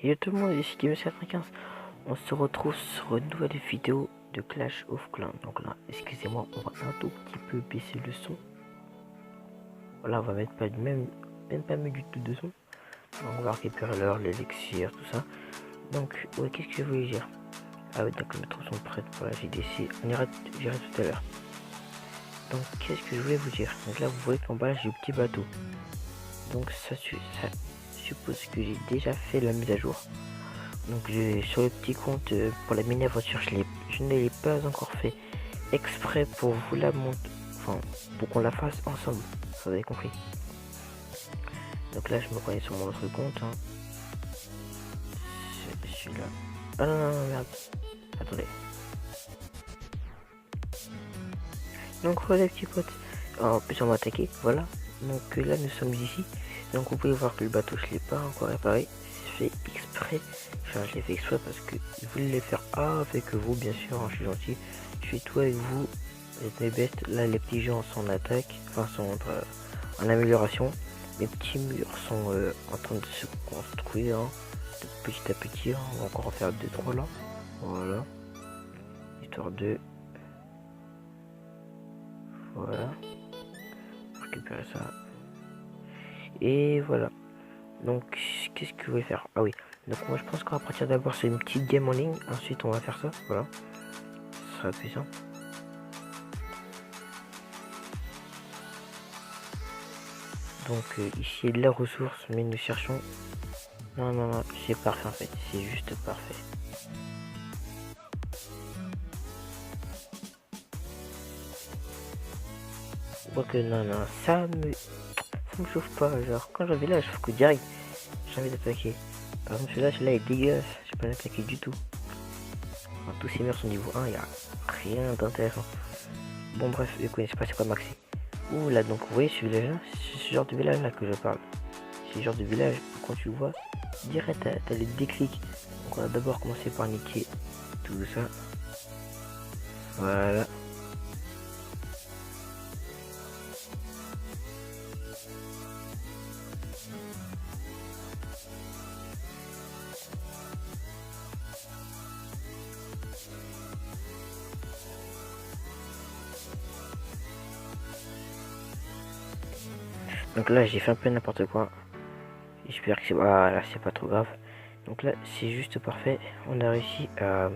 Et tout le monde, ici Game95, on se retrouve sur une nouvelle vidéo de Clash of Clans. Donc là, excusez-moi, on va un tout petit peu baisser le son. Voilà, on va mettre pas même pas mettre du tout de son. Donc on va récupérer l'heure, l'élixir, tout ça. Donc, ouais, qu'est-ce que je voulais dire? Ah oui, donc les métros sont prêtes pour la GDC. J'irai tout à l'heure. Donc, qu'est-ce que je voulais vous dire? Donc là, vous voyez qu'en bas, j'ai le petit bateau. Donc ça suppose que j'ai déjà fait la mise à jour. Donc sur le petit compte pour la mini aventure, je ne l'ai pas encore fait exprès pour vous la montrer, enfin pour qu'on la fasse ensemble, vous avez compris. Donc là je me connais sur mon autre compte, hein. Celui-là. Ah non, non, non, merde, attendez. Donc voilà les petits potes, en plus on va attaquer, voilà. Donc là nous sommes ici, donc vous pouvez voir que le bateau je l'ai pas encore réparé, c'est fait exprès. Enfin, je l'ai fait exprès parce que je voulais les faire avec vous, bien sûr, hein, je suis gentil, je fais tout avec vous, vous êtes mes bestes. Là les petits gens sont en attaque, enfin sont en amélioration, les petits murs sont en train de se construire, hein, de petit à petit, hein. On va encore en faire 2-3 là, voilà, histoire de, voilà, récupérer ça, et voilà. Donc qu'est-ce que je vais faire? Ah oui, donc moi je pense qu'on va partir d'abord sur une petite game en ligne, ensuite on va faire ça, voilà, ce sera plus simple. Donc ici il y a de la ressource, mais nous cherchons, non non non, c'est parfait en fait, c'est juste parfait. Quoique non non, ça me chauffe pas, genre quand j'avais là, je faut que direct j'ai envie d'attaquer. Par exemple celui-là est dégueulasse, j'ai pas l'attaquer du tout. Enfin, tous ces murs sont niveau 1, il n'y a rien d'intéressant. Bon bref, vous connaissez pas c'est quoi Maxi. Ouh là, donc vous voyez ce village là, c'est ce genre de village là que je parle. C'est ce genre de village où quand tu vois, direct t'as le déclic. Donc on va d'abord commencer par niquer tout ça. Voilà. Donc là j'ai fait un peu n'importe quoi. J'espère que c'est voilà, c'est pas trop grave. Donc là c'est juste parfait. On a réussi à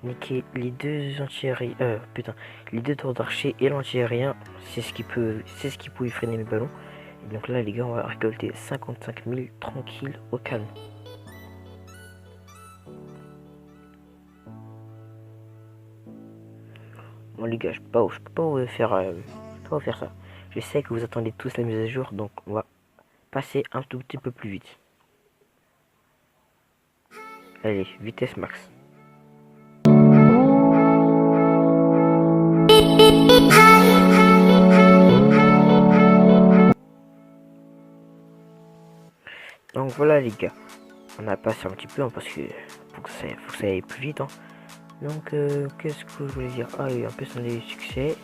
niquer les deux anti-aériens. Putain, les deux tours d'archer et l'anti-aérien. C'est ce qui pouvait freiner mes ballons. Et donc là les gars on va récolter 55 000 tranquille au calme. Bon les gars, je peux pas vous faire ça. Je sais que vous attendez tous la mise à jour, donc on va passer un tout petit peu plus vite. Allez, vitesse max. Donc voilà les gars, on a passé un petit peu, hein, parce que faut que ça aille plus vite, hein. Donc qu'est-ce que je voulais dire? Ah oui, en plus on a eu succès.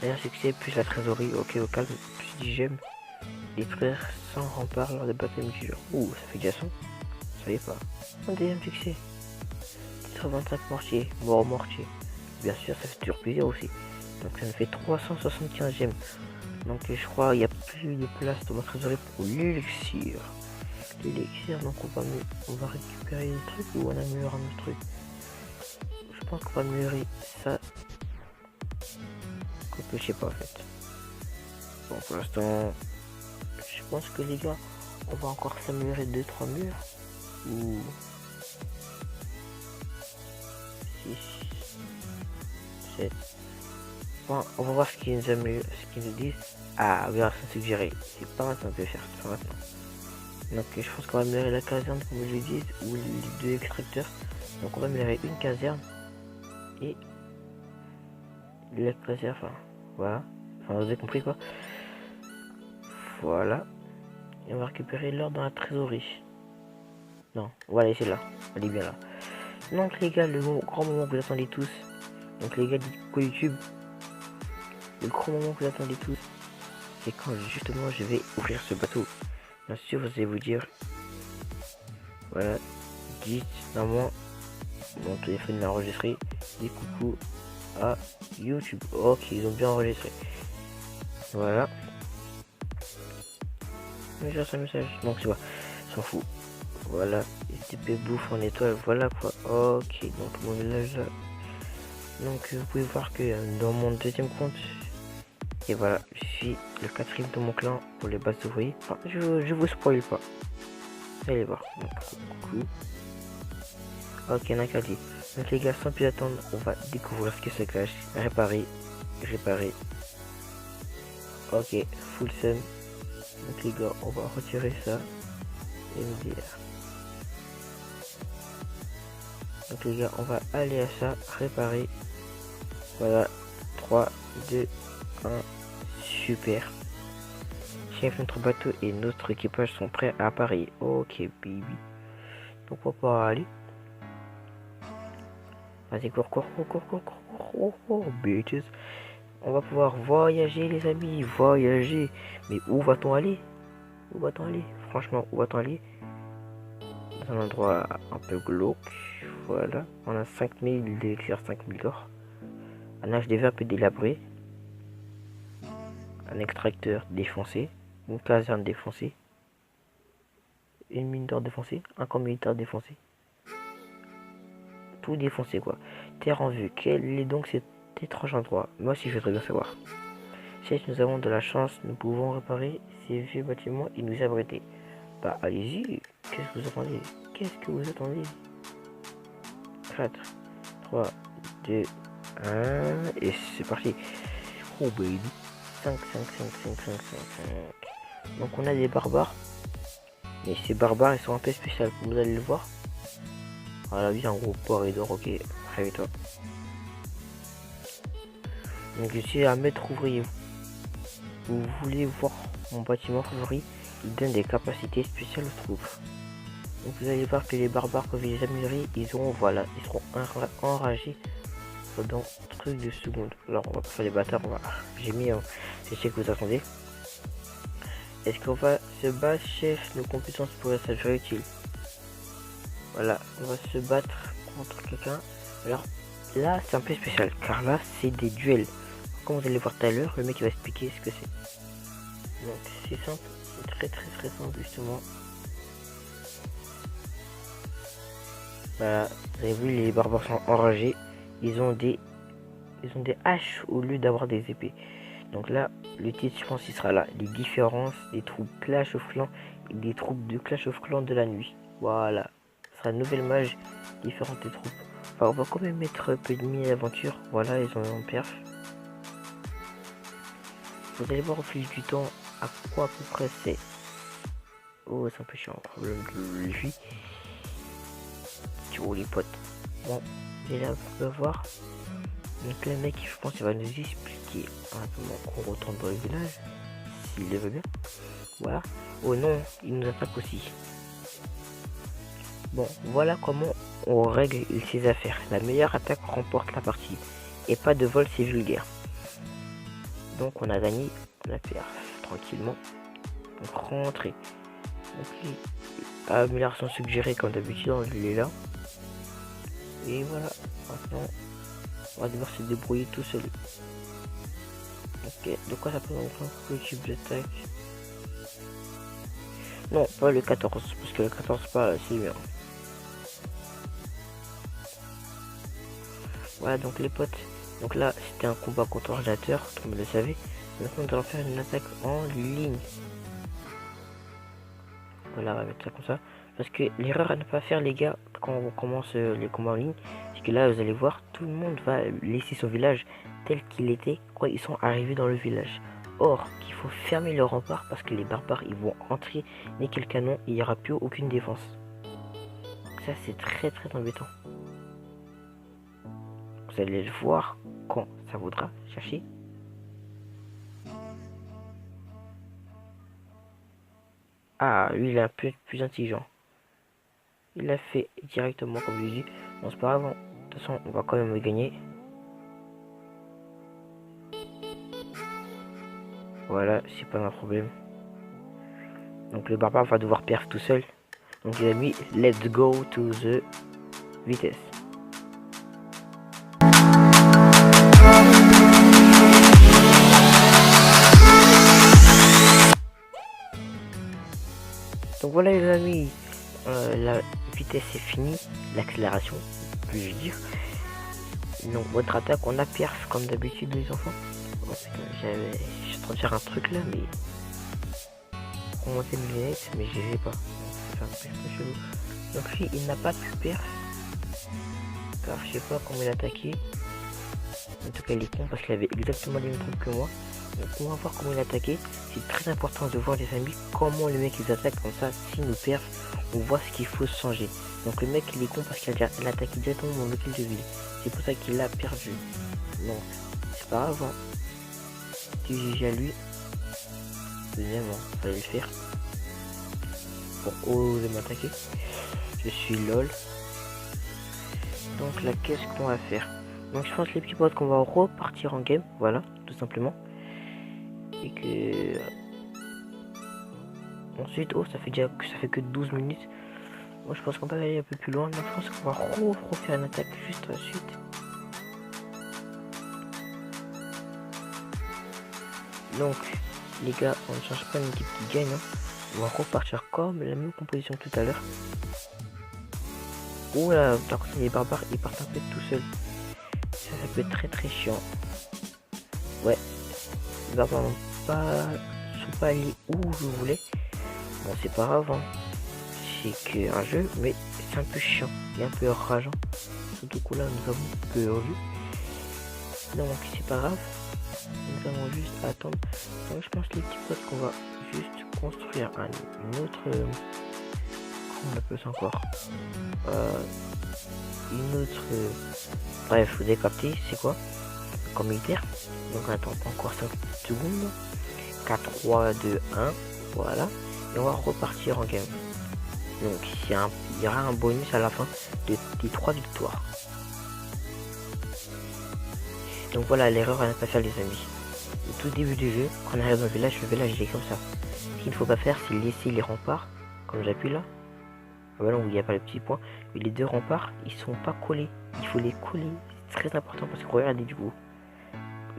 D'ailleurs succès plus la trésorerie, ok au calme, plus 10 gemmes. Détruire sans rempart lors des batailles multijoueurs. Ouh, ça fait déjà 100. Ça y est pas. Un deuxième succès. 25 mortiers, mort mortier. Bien sûr, ça fait toujours plaisir aussi. Donc ça me fait 375 gemmes. Donc je crois qu'il n'y a plus de place dans ma trésorerie pour l'élixir. L'élixir, donc on va récupérer des trucs ou on améliore un autre truc. Je pense qu'on va améliorer ça. Quoique je sais pas en fait. Bon pour l'instant, je pense que les gars, on va encore s'améliorer 2-3 murs. Ou 6, 7. Bon, on va voir ce qu'ils nous disent. Ah, version suggérée. C'est pas maintenant de faire, c'est pas maintenant. Donc je pense qu'on va améliorer la caserne comme je le dis, ou les deux extracteurs. Donc on va améliorer une caserne et la caserne, enfin voilà. Enfin vous avez compris quoi. Voilà. Et on va récupérer l'or dans la trésorerie. Non, on va la laisser là. Elle est bien là. Donc les gars, le grand moment que vous attendez tous. Donc les gars de YouTube, le grand moment que vous attendez tous, c'est quand justement je vais ouvrir ce bateau. Bien sûr vous allez vous dire, voilà, dites normalement mon téléphone l'a enregistré. Dis coucou à YouTube. Ok, ils ont bien enregistré. Voilà. Mais j'ai un message. Donc c'est pas. S'en fout. Voilà. STP bouffe en étoile. Voilà quoi. Ok. Donc mon village là. Donc vous pouvez voir que dans mon deuxième compte. Et voilà. Je suis le 4e de mon clan pour les bases ouvriers. Enfin, je vous spoil pas. Allez voir. Donc, coucou. Ok, on a qu'à dire. Donc les gars, sans plus attendre, on va découvrir ce que c'est Clash. Réparer. Ok, full sum. Donc les gars, on va retirer ça. MDR. Donc les gars, on va aller à ça. Réparer. Voilà. 3, 2, 1. Super. Chef, notre bateau et notre équipage sont prêts à appareiller. Ok, baby. Donc on va pouvoir aller. Vas-y, cours, bitches. On va pouvoir voyager, les amis, voyager. Mais où va-t-on aller? Franchement, où va-t-on aller? Dans un endroit un peu glauque. Voilà. On a 5000 d'élixir, 5000 d'or. Un HDV un peu délabré. Un extracteur défoncé. Une caserne défoncée. Une mine d'or défoncée. Un camp militaire défoncé. Tout défoncé quoi. Terre en vue. Quel est donc cet étrange endroit? Moi aussi je voudrais bien savoir. Si nous avons de la chance, nous pouvons réparer ces vieux bâtiments et nous abriter. Bah allez-y. Qu'est-ce que vous attendez? 4, 3, 2, 1 et c'est parti. Oh baby. 5. Donc on a des barbares. Mais ces barbares ils sont un peu spéciaux. Vous allez le voir. Voilà, bien un gros port et d'or, ok. Très vite toi. Donc je suis à maître ouvrier. Vous voulez voir mon bâtiment favori? Il donne des capacités spéciales aux troupes. Donc vous allez voir que les barbares peuvent les améliorer. Ils seront enragés dans truc de seconde. Alors on va pas faire les bâtards. J'ai mis je sais que vous attendez. Est-ce qu'on va se battre, chef? Nos compétences pourraient s'avérer utiles. Voilà, on va se battre contre quelqu'un. Alors là c'est un peu spécial car là c'est des duels. Comme vous allez voir tout à l'heure, le mec il va expliquer ce que c'est. Donc c'est simple, c'est très simple justement. Voilà, vous avez vu les barbares sont enragés. Ils ont des haches au lieu d'avoir des épées. Donc là, le titre je pense il sera là. Les différences des troupes Clash of Clans et des troupes de Clash of Clans de la nuit. Voilà. Ce sera une nouvelle mage différente des troupes. Enfin, on va quand même mettre un peu de mini-aventure. Voilà, ils ont un perf. Vous allez voir au fil du temps à quoi à peu près c'est. Oh, c'est un peu chiant. Problème de lui. Tu les potes. Bon, et là, vous pouvez voir. Donc le mec, je pense, il va nous expliquer un peu qu'on retourne dans le village. S'il le veut bien. Voilà. Oh non, il nous attaque aussi. Bon, voilà comment on règle ses affaires. La meilleure attaque remporte la partie. Et pas de vol, c'est vulgaire. Donc on a gagné la perf tranquillement. Donc rentrer. Donc amélioration suggérée comme d'habitude, il est là. Et voilà. Maintenant, on va devoir se débrouiller tout seul. Ok, de quoi ça peut entrer le type d'attaque? Non, pas le 14, parce que le 14 pas c'est bien. Voilà donc les potes. Donc là c'était un combat contre ordinateur, comme vous le savez. Maintenant nous allons faire une attaque en ligne. Voilà, on va mettre ça comme ça. Parce que l'erreur à ne pas faire les gars quand on commence les combats en ligne, c'est que là vous allez voir, tout le monde va laisser son village tel qu'il était quand ils sont arrivés dans le village. Or, qu'il faut fermer le rempart parce que les barbares ils vont entrer, niquer le canon et il n'y aura plus aucune défense. Ça c'est très embêtant. Vous allez le voir quand ça voudra chercher. Ah, lui il est un peu plus intelligent. Il l'a fait directement comme je dis. Bon, c'est pas grave. De toute façon, on va quand même gagner. Voilà, c'est pas un problème. Donc le barbare va devoir perf tout seul. Donc les amis, let's go to the vitesse. Donc voilà les amis, la vitesse est finie, l'accélération, puis-je dire. Donc votre attaque, on a perf comme d'habitude les enfants. Oh putain, je suis en train de faire un truc là, mais pour monter mes lunettes, mais je les ai pas. Donc lui, il n'a pas pu perf, car je sais pas comment il a attaqué. En tout cas, il est con parce qu'il avait exactement les mêmes trucs que moi. Donc on va voir comment il a attaqué. C'est très important de voir les amis comment les mecs ils attaquent, comme ça si nous perdent on voit ce qu'il faut changer. Donc le mec il est con parce qu'il a attaqué directement dans lequel de ville. C'est pour ça qu'il a perdu. Donc c'est pas grave, hein. Tu GG à lui. Deuxièmement, fallait le faire pour oser m'attaquer. Je suis lol. Donc là qu'est-ce qu'on va faire? Donc je pense les petits potes qu'on va repartir en game, voilà, tout simplement. Et que ensuite, oh ça fait déjà que 12 minutes. Moi je pense qu'on peut aller un peu plus loin. Donc je pense qu'on va refaire une attaque juste à la suite. Donc les gars, on ne change pas une équipe qui gagne, hein. On va repartir comme la même composition que tout à l'heure. Oh là, par contre les barbares ils partent un peu tout seuls. Ça peut être très chiant. Ouais, les barbares n'ont pas sont pas allés où je voulais. Bon c'est pas grave, hein. C'est qu'un jeu, mais c'est un peu chiant et un peu rageant. Surtout que là nous avons perdu. Donc c'est pas grave. Nous allons juste attendre. Donc je pense les petits potes qu'on va juste construire une autre. Comment on appelle ça encore, une autre. Bref, vous avez capté, c'est quoi? Comme militaire. Donc on attend encore 5 secondes. 4, 3, 2, 1. Voilà. Et on va repartir en game. Donc il y aura un bonus à la fin des 3 victoires. Donc voilà, l'erreur à ne pas faire les amis. Au tout début du jeu, quand on arrive dans le village il est comme ça. Ce qu'il ne faut pas faire, c'est laisser les remparts, comme j'appuie là. Ah bah non, il n'y a pas le petit point. Mais les deux remparts, ils sont pas collés. Il faut les coller. C'est très important parce que regardez du coup.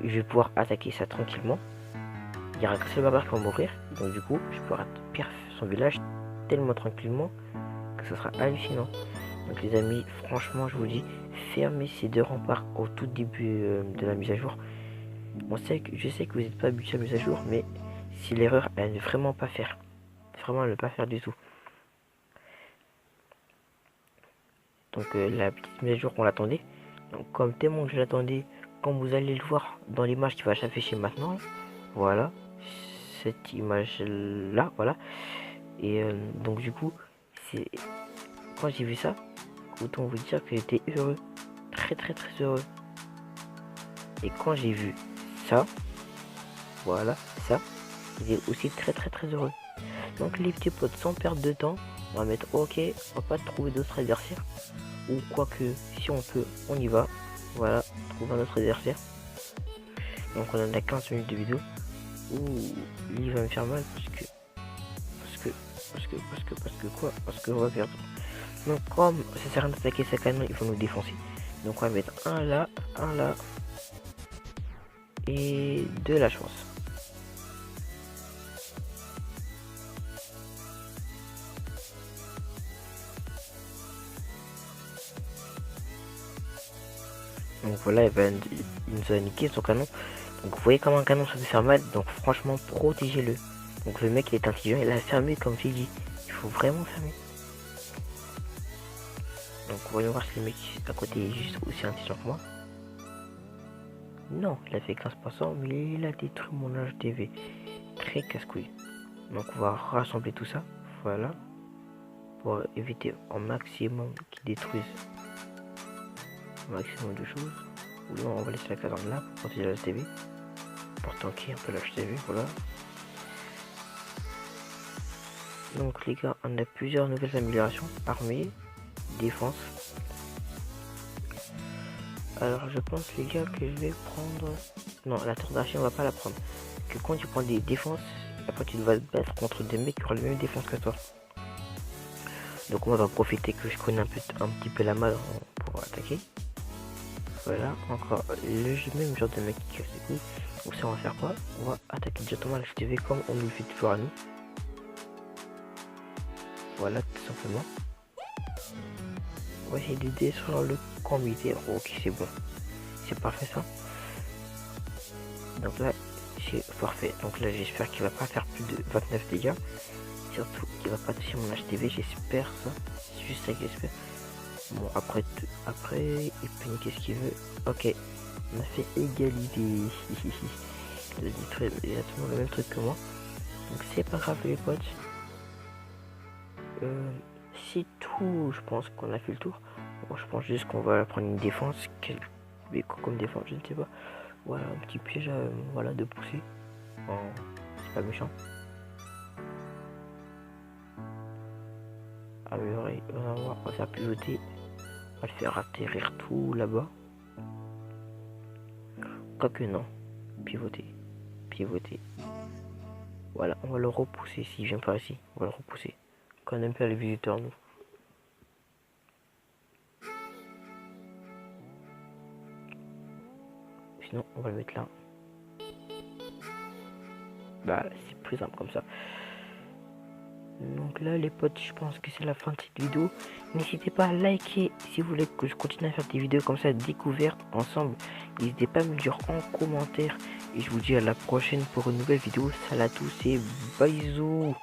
Je vais pouvoir attaquer ça tranquillement. Il y aura que ce barbare qui va mourir. Donc du coup, je pourrai perf son village tellement tranquillement que ce sera hallucinant. Donc les amis, franchement je vous dis, fermez ces deux remparts au tout début de la mise à jour. Je sais que vous n'êtes pas habitué à la mise à jour, mais c'est l'erreur à ne vraiment pas faire. Vraiment à ne pas faire du tout. Donc la petite mise à jour qu'on l'attendait. Donc comme tellement que je l'attendais, comme vous allez le voir dans l'image qui va s'afficher maintenant, voilà, cette image là, voilà. Et donc du coup, c'est quand j'ai vu ça, autant vous dire que j'étais heureux, très heureux. Et quand j'ai vu ça, voilà, ça, j'étais aussi très heureux. Donc les petits potes, sans perdre de temps, on va mettre ok, on va pas trouver d'autres adversaires. Ou quoique, si on peut, on y va. Voilà, trouver un autre adversaire. Donc on en a 15 minutes de vidéo. Ouh, il va me faire mal parce que on va perdre. Donc comme ça sert à rien d'attaquer sa canon, il faut nous défoncer. Donc on va mettre un là et de la chance. Donc voilà, il nous a niqué son canon. Donc vous voyez comment un canon ça peut faire mal. Donc franchement, protégez-le. Donc le mec il est intelligent, il a fermé comme j'ai dit. Il faut vraiment fermer. Donc voyons voir si le mec à côté est juste aussi intelligent que moi. Non, il a fait 15%, mais il a détruit mon HDV. Très casse-couille. Donc on va rassembler tout ça. Voilà. Pour éviter au maximum qu'il détruise un maximum de choses. Ou non, on va laisser la caserne là pour protéger la HDV. Pour tanker un peu la HDV, voilà. Donc les gars, on a plusieurs nouvelles améliorations. Armée, défense. Alors je pense les gars que je vais prendre... Non, la tour d'archer on va pas la prendre. Que quand tu prends des défenses, après tu vas te battre contre des mecs qui auront la même défense que toi. Donc on va profiter que je connais un petit peu la map pour attaquer. Voilà, encore le même genre de mec qui casse les couilles. Donc ça on va faire quoi? On va attaquer directement la HTV comme on nous le fait toujours à nous. Voilà, tout simplement. On va essayer d'aider sur le camp militaire. Ok, c'est bon. C'est parfait ça. Donc là, c'est parfait. Donc là, j'espère qu'il va pas faire plus de 29 dégâts. Surtout qu'il va pas toucher mon HTV, j'espère ça. C'est juste ça que j'espère. Bon, après, et puis qu'est-ce qu'il veut? Ok, on a fait égalité. Il a dit exactement le même truc que moi. Donc c'est pas grave les potes. C'est tout, je pense qu'on a fait le tour. Bon, je pense juste qu'on va prendre une défense. Mais quoi comme défense, je ne sais pas. Voilà, un petit piège voilà, de pousser. Oh, c'est pas méchant. Améliorer, on va faire pivoter. On va le faire atterrir tout là-bas. Quoique non. Pivoter. Pivoter. Voilà, on va le repousser s'il vient par ici. On va le repousser. Qu'on aime pas les visiteurs, nous. Sinon, on va le mettre là. Bah, c'est plus simple comme ça. Donc là, les potes, je pense que c'est la fin de cette vidéo. N'hésitez pas à liker si vous voulez que je continue à faire des vidéos comme ça, découvertes ensemble. N'hésitez pas à me dire en commentaire. Et je vous dis à la prochaine pour une nouvelle vidéo. Salut à tous et bisous.